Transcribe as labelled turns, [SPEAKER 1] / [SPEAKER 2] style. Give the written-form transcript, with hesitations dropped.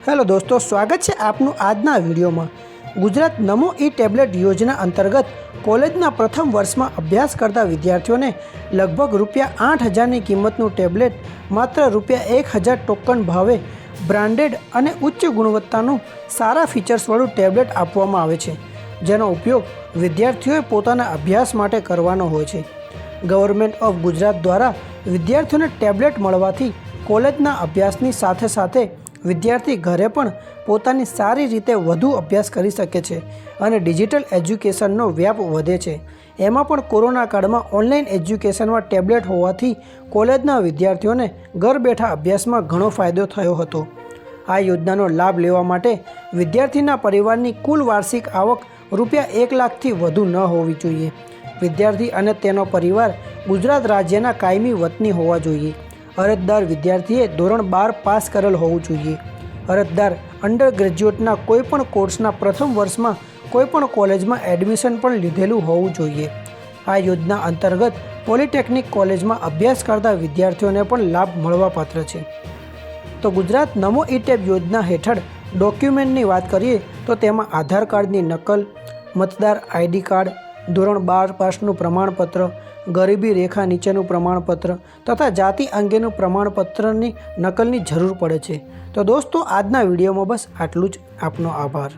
[SPEAKER 1] Hello दोस्तों, स्वागत है आपનું આજના વિડીયોમાં। ગુજરાત નમો ઈ ટેબ્લેટ યોજના અંતર્ગત કોલેજના પ્રથમ વર્ષમાં અભ્યાસ કરતા વિદ્યાર્થીઓને લગભગ ₹8,000ની કિંમતનું ટેબ્લેટ માત્ર ₹1,000 ટોકન ભાવે બ્રાન્ડેડ અને ઉચ્ચ ગુણવત્તાનું સારા ફીચર્સવાળું ટેબ્લેટ આપવામાં આવે છે, જેનો ઉપયોગ વિદ્યાર્થીઓએ પોતાના અભ્યાસ માટે કરવાનો હોય છે। ગવર્મેન્ટ ઓફ ગુજરાત દ્વારા વિદ્યાર્થીઓને ટેબ્લેટ મળવાથી કોલેજના અભ્યાસની સાથે સાથે વિદ્યાર્થી ઘરે પણ પોતાની સારી રીતે વધુ અભ્યાસ કરી શકે છે અને ડિજિટલ એજ્યુકેશનનો વ્યાપ વધે છે। એમાં પણ કોરોના કાળમાં ઓનલાઈન એજ્યુકેશનમાં ટેબ્લેટ હોવાથી કોલેજના વિદ્યાર્થીઓને ઘર બેઠા અભ્યાસમાં ઘણો ફાયદો થયો હતો। આ યોજનાનો લાભ લેવા માટે વિદ્યાર્થીના પરિવારની કુલ વાર્ષિક આવક ₹1 લાખથી વધુ ન હોવી જોઈએ। વિદ્યાર્થી અને તેનો પરિવાર ગુજરાત રાજ્યના કાયમી વતની હોવા જોઈએ। અરજદાર વિદ્યાર્થીએ ધોરણ 12 પાસ કરેલ હોવું જોઈએ। અરજદાર અંડર ગ્રેજ્યુએટના કોઈપણ કોર્સના પ્રથમ વર્ષમાં કોઈપણ કોલેજમાં એડમિશન પણ લીધેલું હોવું જોઈએ। આ યોજના અંતર્ગત પોલિટેકનિક કોલેજમાં અભ્યાસ કરતા વિદ્યાર્થીઓને પણ લાભ મળવાપાત્ર છે। તો ગુજરાત નમો ઈ ટેબ યોજના હેઠળ ડોક્યુમેન્ટની વાત કરીએ તો તેમાં આધાર કાર્ડની નકલ, મતદાર આઈડી કાર્ડ, ધોરણ 12 પાસનું પ્રમાણપત્ર, ગરીબી રેખા નીચેનું પ્રમાણપત્ર તથા જાતિ અંગેનું પ્રમાણપત્રની નકલની જરૂર પડે છે। તો દોસ્તો, આજના વિડીયોમાં બસ આટલું જ। આપનો આભાર।